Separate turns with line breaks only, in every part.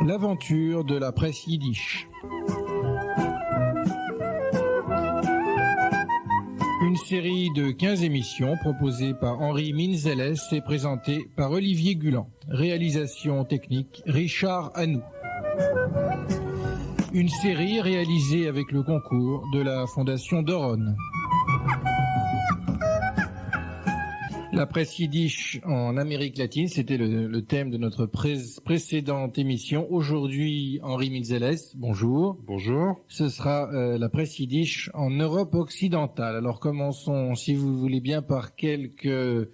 L'aventure de la presse yiddish. Une série de 15 émissions proposées par Henri Minzeles et présentée par Olivier Gulan. Réalisation technique Richard Hanou. Une série réalisée avec le concours de la Fondation Doron. La presse yiddish en Amérique latine, c'était le thème de notre précédente émission. Aujourd'hui, Henri Minzeles, bonjour.
Bonjour.
Ce sera la presse yiddish en Europe occidentale. Alors commençons, si vous voulez bien, par quelques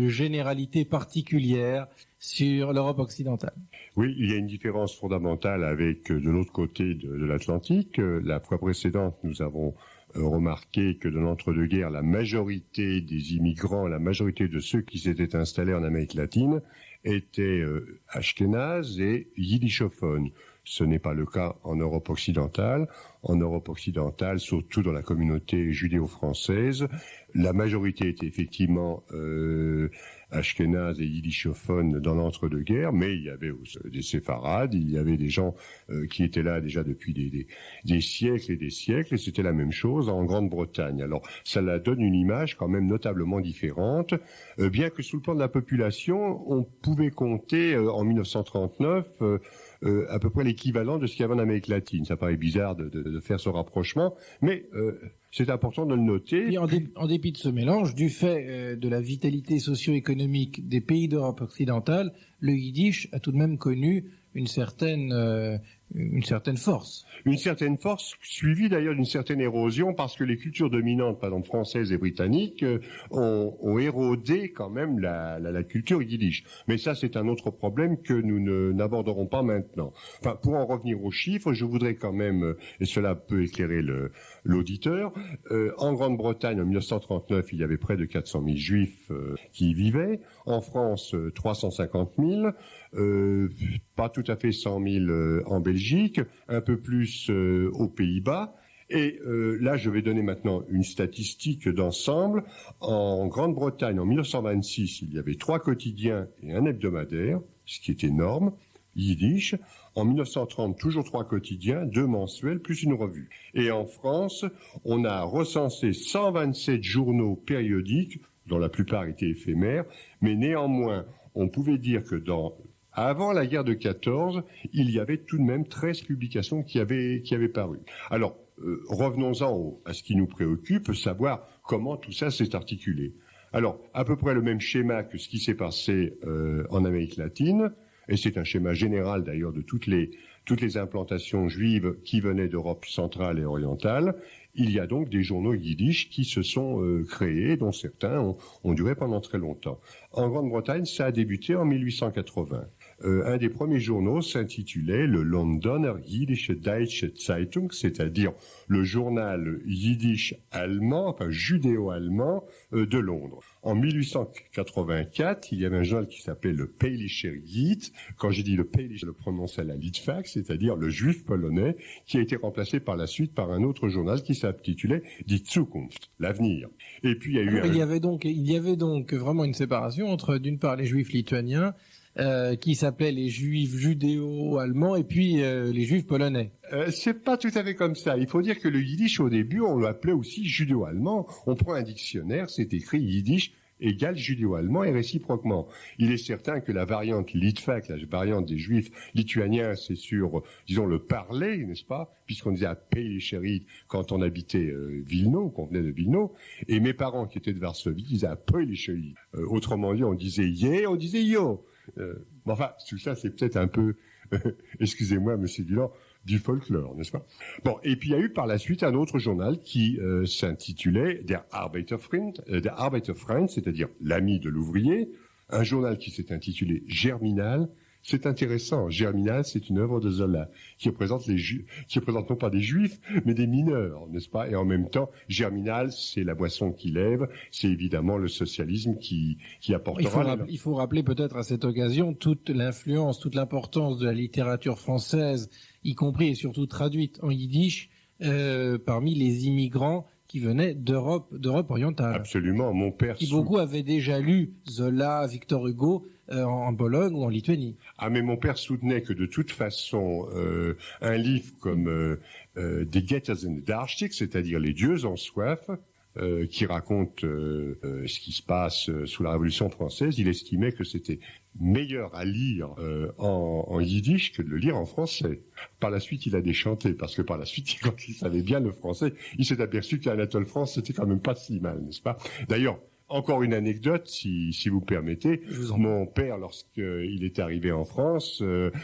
généralités particulières sur l'Europe occidentale.
Oui, il y a une différence fondamentale avec de l'autre côté de l'Atlantique. La fois précédente, nous avons remarqué que dans l'entre-deux-guerres, la majorité des immigrants, la majorité de ceux qui s'étaient installés en Amérique latine étaient ashkénazes et yiddishophones. Ce n'est pas le cas en Europe occidentale. En Europe occidentale, surtout dans la communauté judéo-française, la majorité était effectivement ashkénazes et yiddishophones dans l'entre-deux-guerres, mais il y avait aussi des séfarades, il y avait des gens qui étaient là déjà depuis des siècles, et c'était la même chose en Grande-Bretagne. Alors, ça la donne une image quand même notablement différente, bien que sous le plan de la population, on pouvait compter en 1939 à peu près l'équivalent de ce qu'il y avait en Amérique latine. Ça paraît bizarre de faire ce rapprochement, mais c'est important de le noter.
Et en dépit de ce mélange, du fait de la vitalité socio-économique des pays d'Europe occidentale, le yiddish a tout de même connu une certaine force.
Une certaine force, suivie d'ailleurs d'une certaine érosion, parce que les cultures dominantes, par exemple françaises et britanniques, ont érodé quand même la culture yiddish. Mais ça, c'est un autre problème que nous n'aborderons pas maintenant. Enfin, pour en revenir aux chiffres, je voudrais quand même, et cela peut éclairer l'auditeur, en Grande-Bretagne, en 1939, il y avait près de 400 000 juifs qui y vivaient. En France, 350 000. Pas tout à fait 100 000 en Belgique, un peu plus aux Pays-Bas. Et là, je vais donner maintenant une statistique d'ensemble. En Grande-Bretagne, en 1926, il y avait 3 quotidiens et un hebdomadaire, ce qui est énorme, yiddish. En 1930, toujours 3 quotidiens, 2 mensuels, plus une revue. Et en France, on a recensé 127 journaux périodiques, dont la plupart étaient éphémères, mais néanmoins, on pouvait dire que avant la guerre de 14, il y avait tout de même 13 publications qui avaient paru. Alors, revenons-en à ce qui nous préoccupe, savoir comment tout ça s'est articulé. Alors, à peu près le même schéma que ce qui s'est passé en Amérique latine, et c'est un schéma général d'ailleurs de toutes les implantations juives qui venaient d'Europe centrale et orientale. Il y a donc des journaux yiddish qui se sont créés, dont certains ont duré pendant très longtemps. En Grande-Bretagne, ça a débuté en 1880. Un des premiers journaux s'intitulait le Londoner Jiddische Deutsche Zeitung, c'est-à-dire le journal yiddish allemand, enfin judéo-allemand de Londres. En 1884, il y avait un journal qui s'appelait le Peilischer Jid. Quand j'ai dit le Peilischer, je le prononçais à la Litfax, c'est-à-dire le juif polonais, qui a été remplacé par la suite par un autre journal qui s'intitulait Die Zukunft, l'avenir. Et puis il y a eu
il y avait donc vraiment une séparation entre d'une part les juifs lituaniens qui s'appelaient les juifs judéo-allemands et puis les juifs polonais.
C'est pas tout à fait comme ça. Il faut dire que le yiddish au début, on l'appelait aussi judéo-allemand. On prend un dictionnaire, c'est écrit yiddish égale judéo-allemand et réciproquement. Il est certain que la variante Litvak, la variante des juifs lituaniens, c'est sur, disons, le parler, n'est-ce pas? Puisqu'on disait à Peilisherit quand on habitait Vilno, qu'on venait de Vilno. Et mes parents qui étaient de Varsovie disaient à Peilisherit. Autrement dit, on disait yé, on disait yo. Enfin, tout ça, c'est peut-être un peu, excusez-moi, monsieur Gulan, du folklore, n'est-ce pas? Bon, et puis il y a eu par la suite un autre journal qui s'intitulait Der Arbeiterfreund, c'est-à-dire l'ami de l'ouvrier, un journal qui s'est intitulé Germinal. C'est intéressant. Germinal, c'est une œuvre de Zola qui représente non pas des juifs, mais des mineurs, n'est-ce pas? Et en même temps, Germinal, c'est la boisson qui lève, c'est évidemment le socialisme qui apportera.
Il faut rappeler peut-être à cette occasion toute l'influence, toute l'importance de la littérature française, y compris et surtout traduite en yiddish, parmi les immigrants qui venaient d'Europe orientale.
Absolument. Mon père...
Qui beaucoup avaient déjà lu Zola, Victor Hugo en Pologne ou en Lituanie.
Ah, mais mon père soutenait que de toute façon, un livre comme Die Getters in Darstick, c'est-à-dire Les dieux en soif, qui raconte ce qui se passe sous la Révolution française, il estimait que c'était meilleur à lire en yiddish que de le lire en français. Par la suite, il a déchanté, parce que par la suite, quand il savait bien le français, il s'est aperçu qu'Anatole France, c'était quand même pas si mal, n'est-ce pas? D'ailleurs, encore une anecdote, si vous permettez. Mon père, lorsqu'il est arrivé en France,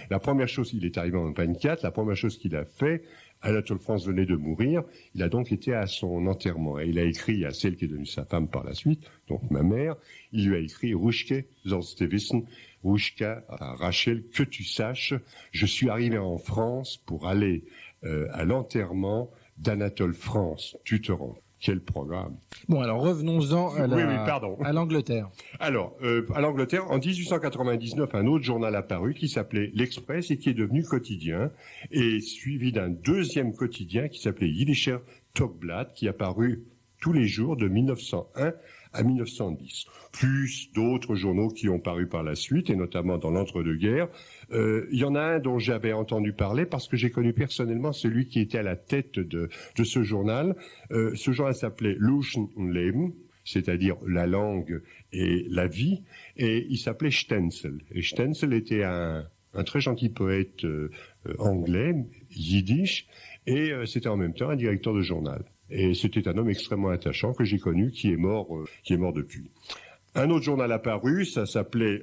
la première chose, il est arrivé en 24, la première chose qu'il a fait, Anatole France venait de mourir, il a donc été à son enterrement. Et il a écrit à celle qui est devenue sa femme par la suite, donc ma mère, il lui a écrit « Ruschke, sollst du wissen, Ruschka, Rachel, que tu saches, je suis arrivé en France pour aller à l'enterrement d'Anatole France, tu te rends ». Quel programme.
Bon, alors revenons-en à l'Angleterre.
Alors, à l'Angleterre, en 1899, un autre journal apparu qui s'appelait L'Express et qui est devenu quotidien, et suivi d'un deuxième quotidien qui s'appelait Yiddischer Tagblatt, qui est apparu tous les jours de 1901 à 1910. Plus d'autres journaux qui ont paru par la suite, et notamment dans l'entre-deux-guerres. Il y en a un dont j'avais entendu parler parce que j'ai connu personnellement celui qui était à la tête de ce journal. Ce journal s'appelait Luchen und Leben, c'est-à-dire la langue et la vie, et il s'appelait Stenzel. Et Stenzel était un très gentil poète anglais, yiddish, et c'était en même temps un directeur de journal. Et c'était un homme extrêmement attachant que j'ai connu, qui est mort depuis. Un autre journal apparu, ça s'appelait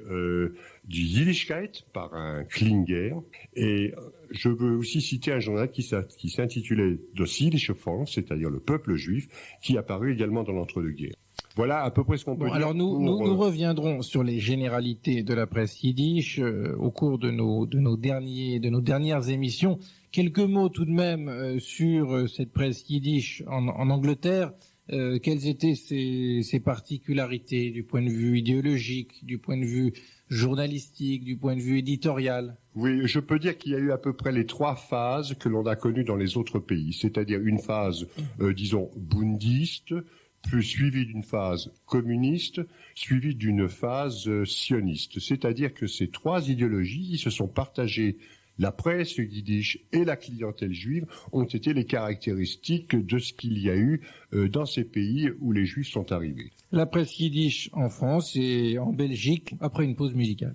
du Yiddishkeit par un Klinger. Et je veux aussi citer un journal qui s'intitulait Das Jiddische Volk, c'est-à-dire le peuple juif, qui est apparu également dans l'entre-deux-guerres. Voilà à peu près ce qu'on peut dire.
Alors nous reviendrons sur les généralités de la presse yiddish au cours de nos dernières émissions. Quelques mots tout de même sur cette presse yiddish en Angleterre. Quelles étaient ses particularités du point de vue idéologique, du point de vue journalistique, du point de vue éditorial?
Oui, je peux dire qu'il y a eu à peu près les trois phases que l'on a connues dans les autres pays, c'est-à-dire une phase, disons, bundiste, plus suivie d'une phase communiste, suivie d'une phase sioniste. C'est-à-dire que ces trois idéologies se sont partagées. La presse yiddish et la clientèle juive ont été les caractéristiques de ce qu'il y a eu dans ces pays où les juifs sont arrivés.
La presse yiddish en France et en Belgique après une pause musicale.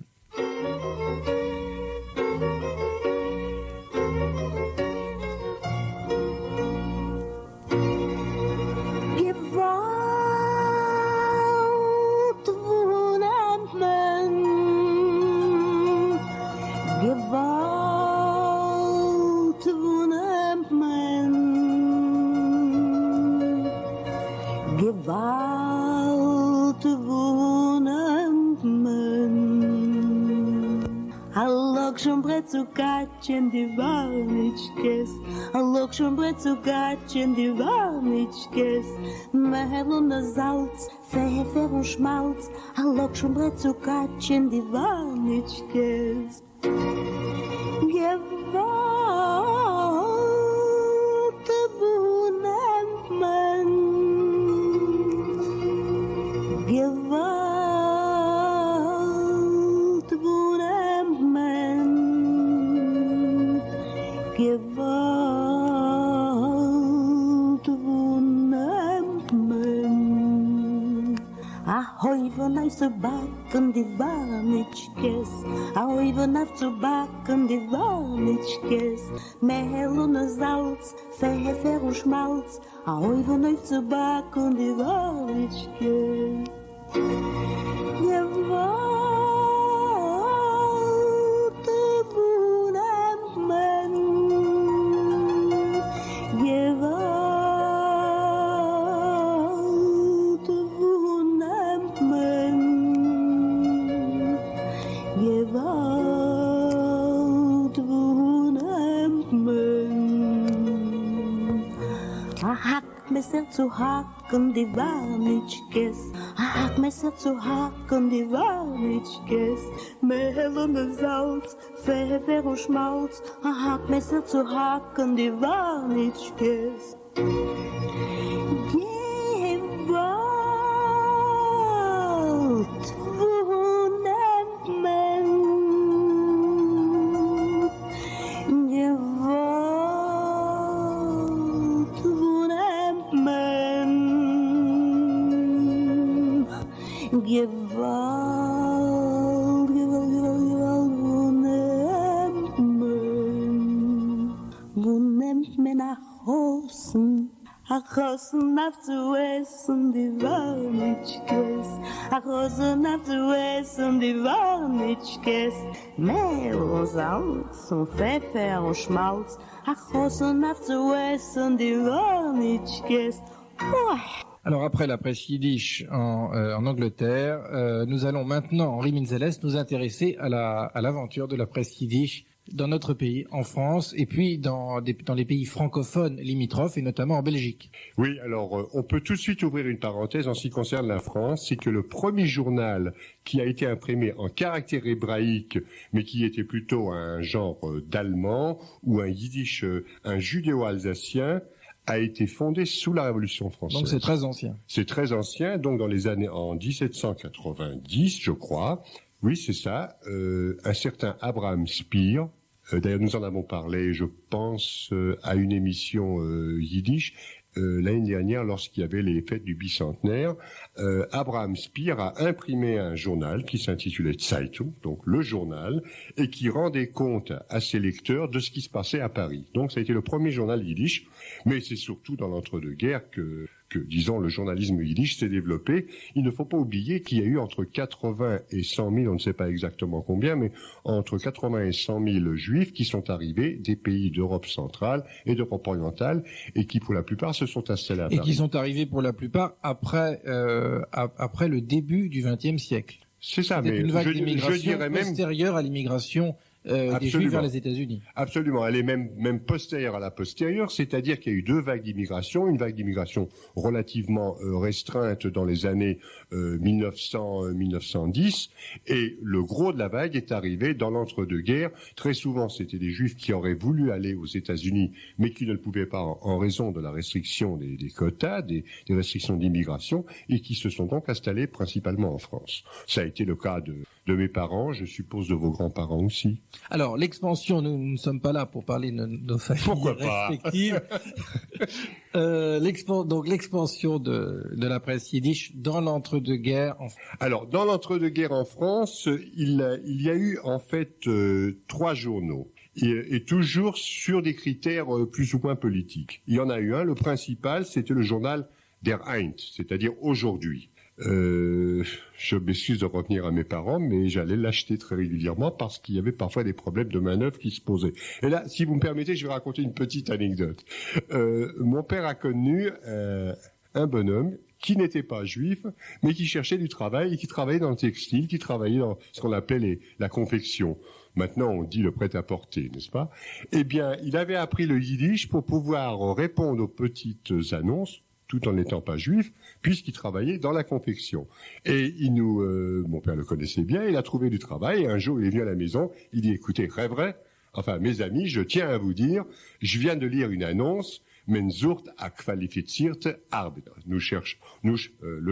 Zu Gatchen, die Warnitschkes, a look schon Brett zu Gatchen, die Warnitschkes, Mehl und Salz, Pfeffer und Schmalz, a look schon Brett zu Gatchen, die Warnitschkes. Zu backen die Warnitschkes, ahoi von auf zu backen die Warnitschkes, Mehl und Salz, Pfeffer und Schmalz, ahoi von auf zu backen die Warnitschkes. Hackmesser zu hacken, die Warnitschkes. Hackmesser zu hacken, die Warnitschkes. Mehl und Salz, Pfeffer und Schmalz. Hackmesser zu hacken, die Warnitschkes. Achosen auf zu essen, die Warnitschkes. Achosen auf zu essen, die Warnitschkes. Mehl und Salz und Pfeffer und Schmalz. Achosen auf zu essen, die Warnitschkes.
Alors après la presse yiddish en Angleterre, nous allons maintenant, Henri Minzelles, nous intéresser à l'aventure de la presse yiddish dans notre pays, en France, et puis dans les pays francophones limitrophes, et notamment en Belgique.
Oui, alors on peut tout de suite ouvrir une parenthèse en ce qui concerne la France, c'est que le premier journal qui a été imprimé en caractère hébraïque, mais qui était plutôt un genre d'allemand, ou un yiddish, un judéo-alsacien, a été fondé sous la Révolution française.
Donc c'est très ancien.
C'est très ancien, donc dans les années en 1790, je crois. Oui, c'est ça. Un certain Abraham Speer. D'ailleurs, nous en avons parlé, je pense, à une émission yiddish l'année dernière, lorsqu'il y avait les fêtes du bicentenaire. Abraham Speer a imprimé un journal qui s'intitulait Zeitung, donc le journal, et qui rendait compte à ses lecteurs de ce qui se passait à Paris. Donc, ça a été le premier journal yiddish, mais c'est surtout dans l'entre-deux-guerres que, disons, le journalisme yiddish s'est développé. Il ne faut pas oublier qu'il y a eu entre 80 et 100 000, on ne sait pas exactement combien, mais entre 80 et 100 000 juifs qui sont arrivés des pays d'Europe centrale et d'Europe orientale et qui, pour la plupart, se sont installés à Paris.
Et qui sont arrivés, pour la plupart, après le début du XXe siècle.
C'est ça, mais
une vague
je
d'immigration
dirais même
postérieure à l'immigration des Juifs vers les États-Unis.
Absolument, elle est même postérieure à la postérieure, c'est-à-dire qu'il y a eu deux vagues d'immigration, une vague d'immigration relativement restreinte dans les années 1900-1910, et le gros de la vague est arrivé dans l'entre-deux-guerres. Très souvent, c'était des Juifs qui auraient voulu aller aux États-Unis, mais qui ne le pouvaient pas en raison de la restriction des quotas, des restrictions d'immigration, et qui se sont donc installés principalement en France. Ça a été le cas de mes parents, je suppose de vos grands-parents aussi.
Alors, l'expansion, nous ne sommes pas là pour parler de nos familles respectives. Donc, l'expansion de la presse yiddish dans l'entre-deux-guerres en France.
Alors, dans l'entre-deux-guerres en France, il y a eu en fait 3 journaux. Et toujours sur des critères plus ou moins politiques. Il y en a eu un, le principal, c'était le journal Der Eint, c'est-à-dire aujourd'hui. Je m'excuse de revenir à mes parents, mais j'allais l'acheter très régulièrement parce qu'il y avait parfois des problèmes de manœuvre qui se posaient. Et là, si vous me permettez, je vais raconter une petite anecdote. Mon père a connu un bonhomme qui n'était pas juif, mais qui cherchait du travail et qui travaillait dans le textile, qui travaillait dans ce qu'on appelait la confection. Maintenant, on dit le prêt-à-porter, n'est-ce pas? Eh bien, il avait appris le yiddish pour pouvoir répondre aux petites annonces, tout en n'étant pas juif, puisqu'il travaillait dans la confection. Et mon père le connaissait bien, il a trouvé du travail, et un jour il est venu à la maison, il dit, écoutez, vrai, enfin, mes amis, je tiens à vous dire, je viens de lire une annonce, Men sucht a qualifizierte Arbeiter. Le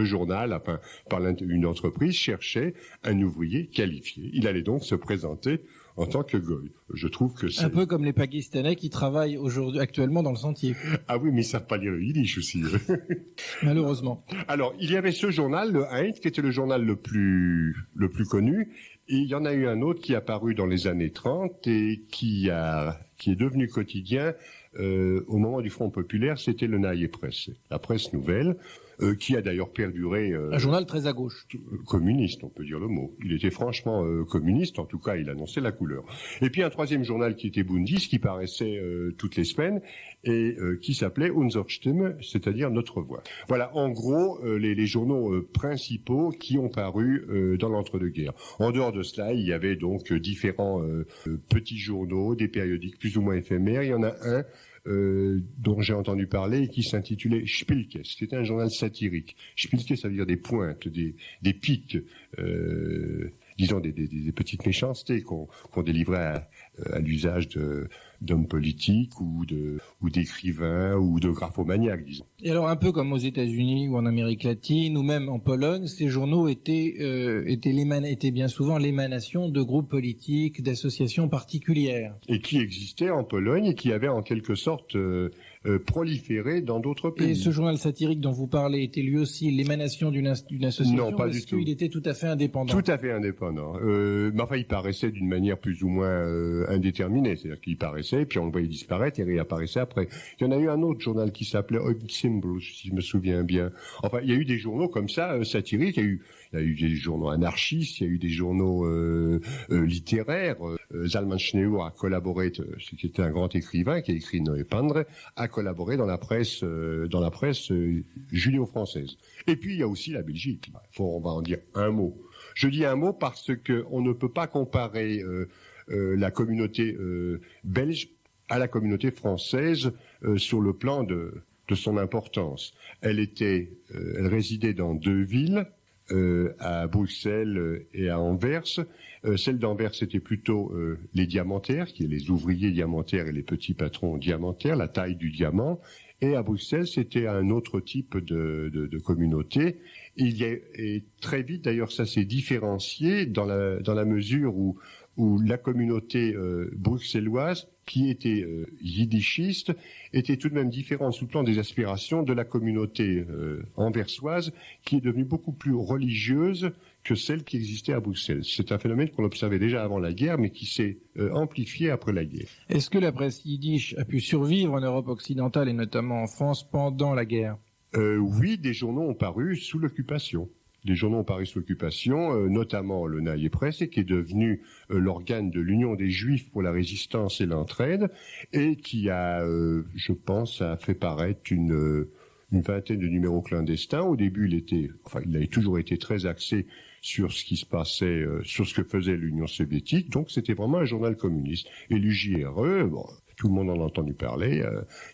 journal, enfin, par une entreprise, cherchait un ouvrier qualifié. Il allait donc se présenter en tant que goy. Je trouve que c'est...
Un peu comme les Pakistanais qui travaillent actuellement dans le sentier.
Ah oui, mais ils savent pas lire le yiddish aussi.
Malheureusement.
Alors, il y avait ce journal, le Eint, qui était le journal le plus connu. Et il y en a eu un autre qui est apparu dans les années 30 et qui est devenu quotidien au moment du Front populaire, c'était le Neue Presse, la presse nouvelle, qui a d'ailleurs perduré...
un journal très à gauche.
Communiste, on peut dire le mot. Il était franchement communiste, en tout cas, il annonçait la couleur. Et puis un troisième journal qui était Bundis, qui paraissait toutes les semaines, et qui s'appelait Unsere Stimme, c'est-à-dire Notre Voix. Voilà, en gros, les journaux principaux qui ont paru dans l'entre-deux-guerres. En dehors de cela, il y avait donc différents petits journaux, des périodiques plus ou moins éphémères. Il y en a un dont j'ai entendu parler et qui s'intitulait Spielke. C'était un journal satirique. Spielke, ça veut dire des pointes, des pics, disons des petites méchancetés qu'on délivrait à l'usage d'hommes politiques ou d'écrivains ou de graphomaniaques, disons.
Et alors, un peu comme aux États-Unis ou en Amérique latine ou même en Pologne, ces journaux étaient bien souvent l'émanation de groupes politiques, d'associations particulières.
Et qui existaient en Pologne et qui avaient en quelque sorte proliféré dans d'autres pays.
Et ce journal satirique dont vous parlez était lui aussi l'émanation d'une association?
Non, pas du tout.
Est-ce qu'il était tout à fait indépendant?
Tout à fait indépendant. Mais enfin, il paraissait d'une manière plus ou moins indéterminée. C'est-à-dire qu'il paraissait, puis on le voyait disparaître et réapparaissait après. Il y en a eu un autre journal qui s'appelait Symbol, si je me souviens bien. Enfin, il y a eu des journaux comme ça, satiriques. Il y a eu des journaux anarchistes, il y a eu des journaux littéraires. Zalman Schneur a collaboré, qui était un grand écrivain qui a écrit Noé Pendre, a collaboré dans la presse judéo-française. Et puis il y a aussi la Belgique. On va en dire un mot. Je dis un mot parce que on ne peut pas comparer la communauté belge à la communauté française sur le plan de son importance. Elle résidait dans deux villes, à Bruxelles et à Anvers. Celle d'Anvers, c'était plutôt les diamantaires, qui est les ouvriers diamantaires et les petits patrons diamantaires, la taille du diamant. Et à Bruxelles, c'était un autre type de communauté. Et très vite, d'ailleurs, ça s'est différencié dans la mesure où la communauté bruxelloise, qui était yiddishiste, était tout de même différente sous le plan des aspirations de la communauté anversoise, qui est devenue beaucoup plus religieuse que celle qui existait à Bruxelles. C'est un phénomène qu'on observait déjà avant la guerre, mais qui s'est amplifié après la guerre.
Est-ce que la presse yiddish a pu survivre en Europe occidentale et notamment en France pendant la guerre?
Oui, des journaux ont paru sous l'occupation. Des journaux ont paru sous l'occupation, notamment le Neue Presse, qui est devenu l'organe de l'Union des Juifs pour la résistance et l'entraide, et qui a, je pense, a fait paraître une vingtaine de numéros clandestins. Au début, il a toujours été très axé sur ce qui se passait, sur ce que faisait l'Union soviétique. Donc, c'était vraiment un journal communiste. Et l'UJRE, bon, tout le monde en a entendu parler.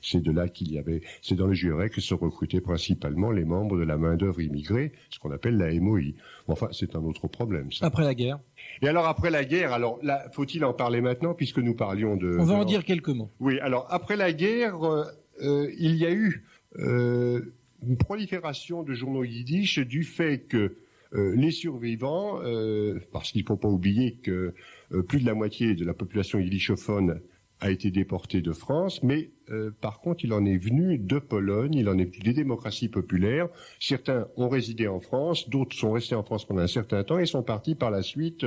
C'est dans le JRE que se recrutaient principalement les membres de la main-d'œuvre immigrée, ce qu'on appelle la MOI. Enfin, c'est un autre problème, ça.
Après la guerre.
Et alors, après la guerre, là, faut-il en parler maintenant, puisque nous parlions de...
On va en dire quelques mots.
Oui, alors, après la guerre, il y a eu une prolifération de journaux yiddish du fait que les survivants, parce qu'il ne faut pas oublier que plus de la moitié de la population yiddishophone a été déportée de France, mais par contre, il en est venu de Pologne, il en est venu des démocraties populaires. Certains ont résidé en France, d'autres sont restés en France pendant un certain temps et sont partis par la suite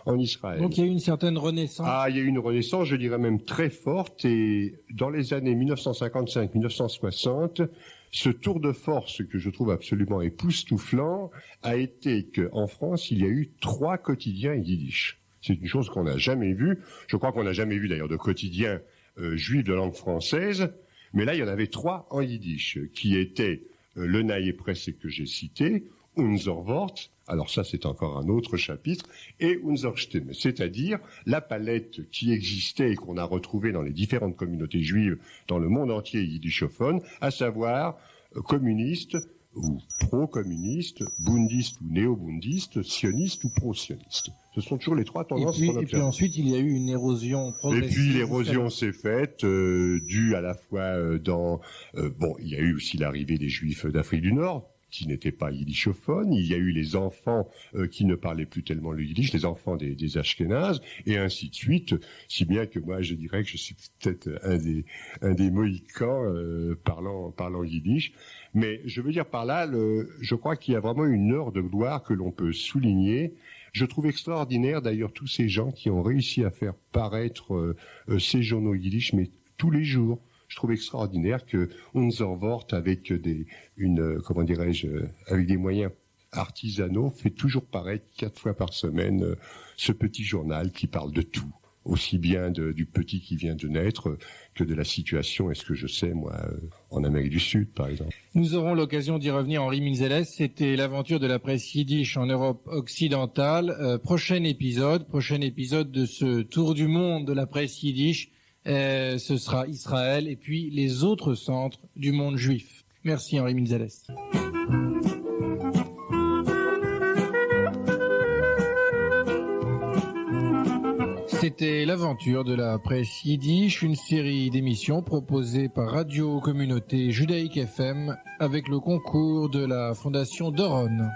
en Israël.
Donc il y a eu une certaine renaissance.
Ah, il y a eu une renaissance, je dirais même très forte, et dans les années 1955-1960, ce tour de force que je trouve absolument époustouflant a été qu'en France, il y a eu 3 quotidiens yiddish. C'est une chose qu'on n'a jamais vue. Je crois qu'on n'a jamais vu d'ailleurs de quotidien juif de langue française. Mais là, il y en avait 3 en yiddish, qui étaient le Neue Presse que j'ai cité, Unser Wort, alors ça c'est encore un autre chapitre, et Unser Stimme, c'est-à-dire la palette qui existait et qu'on a retrouvée dans les différentes communautés juives dans le monde entier yiddishophone, à savoir communiste ou pro-communiste, bundiste ou néo-bundiste, sioniste ou pro-sioniste. Ce sont toujours les 3 tendances qu'on observe.
Et puis ensuite, il y a eu une érosion progressive.
Et puis l'érosion s'est faite, due à la fois il y a eu aussi l'arrivée des Juifs d'Afrique du Nord, qui n'étaient pas yiddishophones. Il y a eu les enfants qui ne parlaient plus tellement le yiddish, les enfants des Ashkénazes, et ainsi de suite. Si bien que moi, je dirais que je suis peut-être un des Mohicans parlant yiddish. Mais je veux dire par là, je crois qu'il y a vraiment une heure de gloire que l'on peut souligner. Je trouve extraordinaire d'ailleurs tous ces gens qui ont réussi à faire paraître ces journaux yiddish, mais tous les jours. Je trouve extraordinaire que Unser Wort, avec des moyens artisanaux, fait toujours paraître 4 fois par semaine ce petit journal qui parle de tout, aussi bien du petit qui vient de naître que de la situation, est-ce que je sais, moi, en Amérique du Sud, par exemple.
Nous aurons l'occasion d'y revenir, Henri Minzeles. C'était l'aventure de la presse yiddish en Europe occidentale. Prochain épisode de ce tour du monde de la presse yiddish Ce sera Israël et puis les autres centres du monde juif. Merci Henri Minzales. C'était l'aventure de la presse yiddish, une série d'émissions proposées par Radio Communauté Judaïque FM avec le concours de la Fondation Doron.